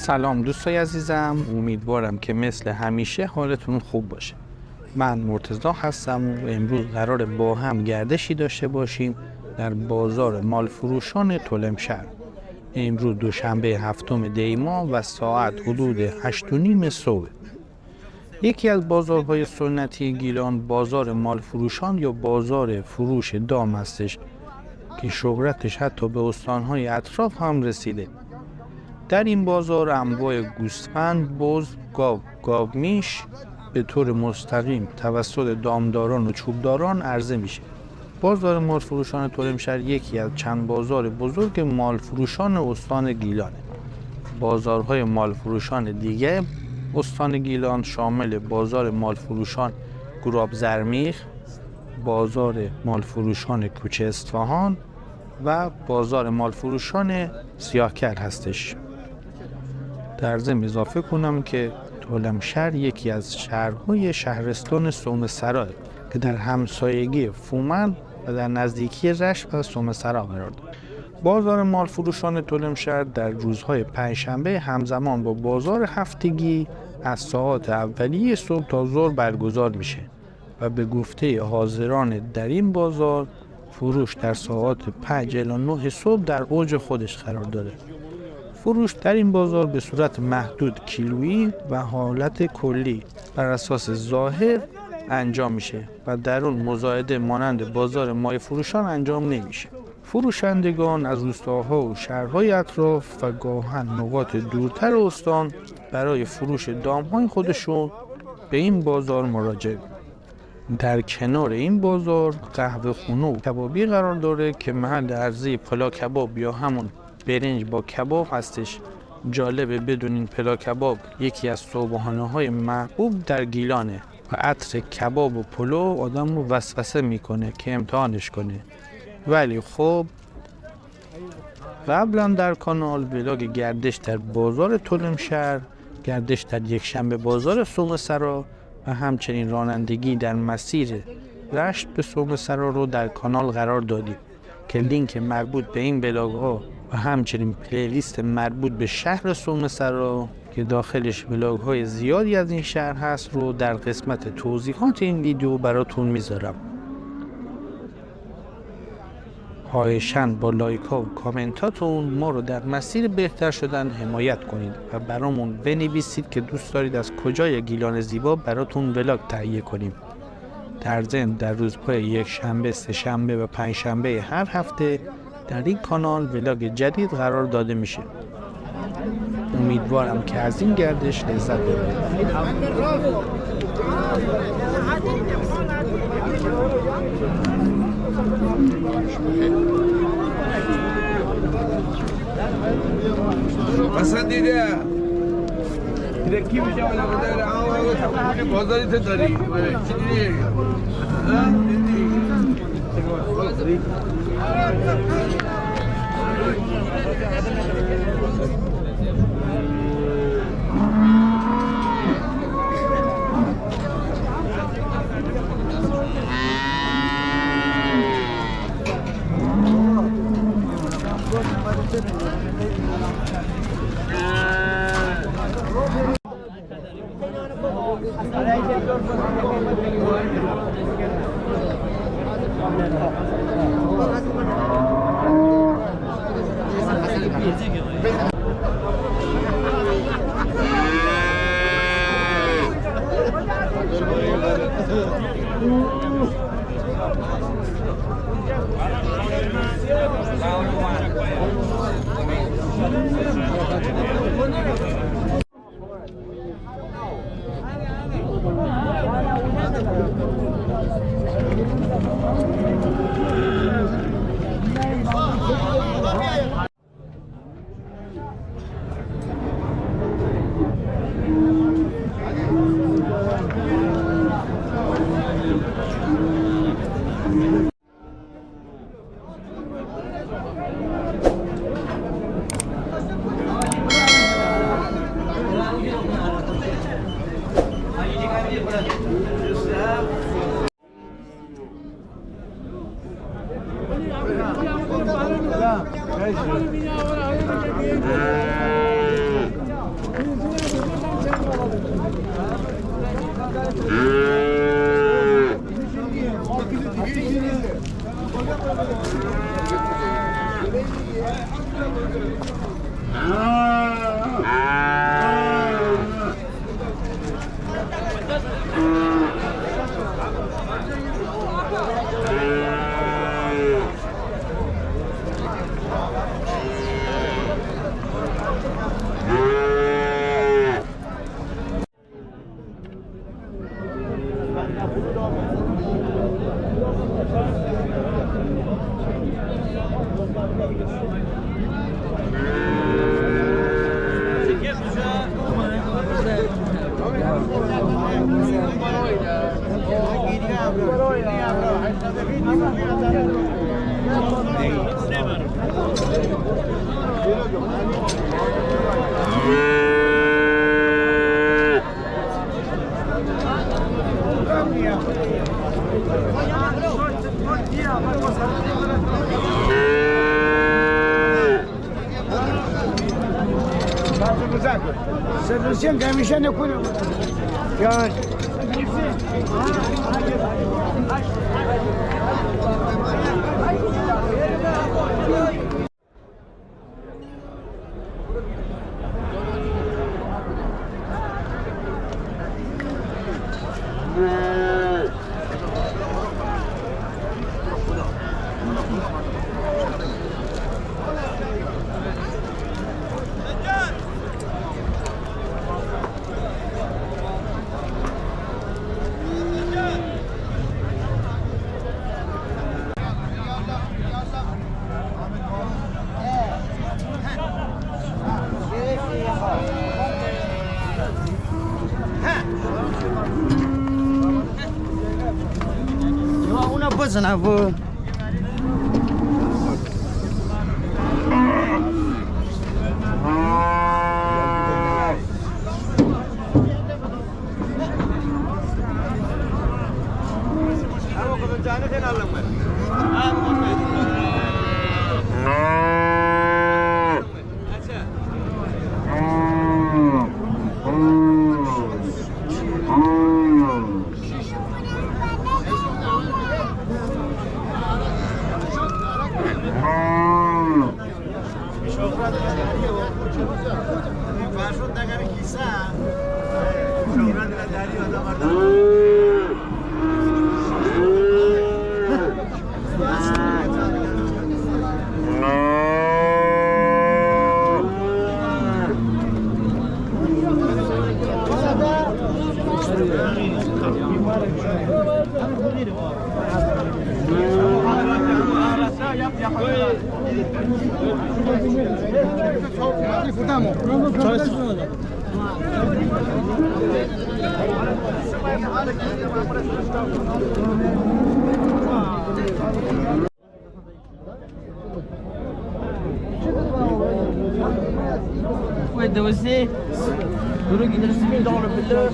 سلام دوستای عزیزم، امیدوارم که مثل همیشه حالتون خوب باشه. من مرتضی هستم و امروز قراره با هم گردشی داشته باشیم در بازار مالفروشان تلمشهر. امروز دوشنبه 7 دی ماه و ساعت حدود 8:30 صبح. یکی از بازارهای سنتی گیلان بازار مالفروشان یا بازار فروش دام هستش که شهرتش حتی به استانهای اطراف هم رسیده. در این بازار انواع گوسفند، بز، گاومیش به طور مستقیم توسط دامداران و چوبداران عرضه میشه. بازار مالفروشان تلمشهر یکی از چند بازار بزرگ مالفروشان استان گیلانه. بازارهای مالفروشان دیگه استان گیلان شامل بازار مالفروشان گراب زرمیخ، بازار مالفروشان کوچه اصفهان و بازار مالفروشان سیاهکل هستش. در ضمن اضافه کنم که تلمشهر یکی از شهرهای شهرستان سومسرا که در همسایگی فومن و در نزدیکی رشت و سومسرا قرار دارد. بازار مالفروشان تلمشهر در روزهای پنجشنبه همزمان با بازار هفتگی از ساعات اولیه صبح تا ظهر برگزار میشه و به گفته حاضران در این بازار فروش در ساعات 5 الی 9 صبح در اوج خودش قرار داره. فروش در این بازار به صورت محدود کیلویی و حالت کلی بر اساس ظاهر انجام میشه و در اون مزایده مانند بازار مای فروشان انجام نمیشه. فروشندگان از روستاها و شهرهای اطراف و گاهن نقاط دورتر استان برای فروش دامهای خودشون به این بازار مراجعه. در کنار این بازار قهوه خونه و کبابی قرار داره که محل عرضه پلا کباب یا همون برنج با کباب هستش. جالبه بدونین پلا کباب یکی از صبحانه‌های محبوب در گیلانه و عطر کباب و پلو آدم رو وسوسه میکنه که امتحانش کنه. ولی خب قبلا در کانال ولاگ گردش در بازار تلمشهر، گردش در یکشنبه بازار سومسرا و همچنین رانندگی در مسیر رشت به سومسرا رو در کانال قرار دادیم که لینک مربوط به این ولاگ ها و همچنین پلیلیست مربوط به شهر سومسرا که داخلش ولاگ های زیادی از این شهر هست رو در قسمت توضیحات این ویدیو براتون میذارم. خواهشاً با لایک ها و کامنتاتون ما رو در مسیر بهتر شدن حمایت کنید و برامون بنویسید که دوست دارید از کجای گیلان زیبا براتون ولاگ تهیه کنیم. در ضمن در روزهای یکشنبه، سه‌شنبه و پنجشنبه هر هفته در این کانال ولاگ جدید قرار داده میشه. امیدوارم که از این گردش لذت ببرید. پسندیده دیگه کی میشه ولی بداره آقا بازاری تو داری چی دیدی Sen demişe ne koyuyor? Ya una băzăna vă. Ouais, de aussi. Dulu kita sini dans le bleu.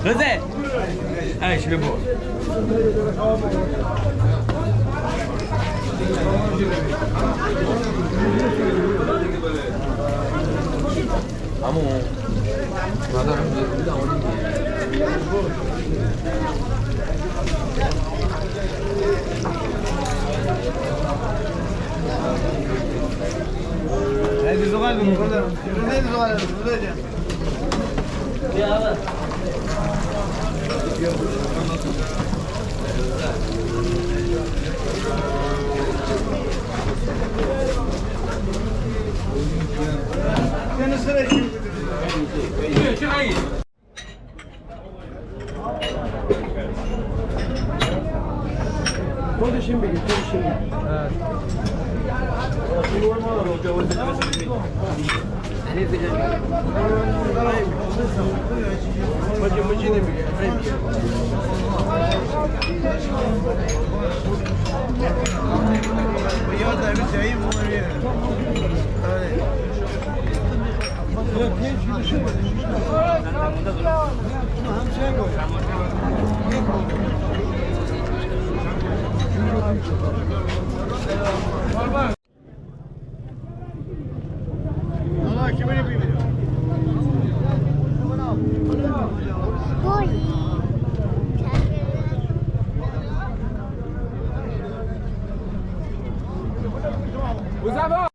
Rıza. Evet şimdi bu. Ama hadi zogal mı? Burada zogal. Burada. Ya. Sen sıra şimdi. Çay. خودشون بگید خودشون مجی نمیگه یاد نمی جایی موریه Allah kimini bilmiyor. مصطفى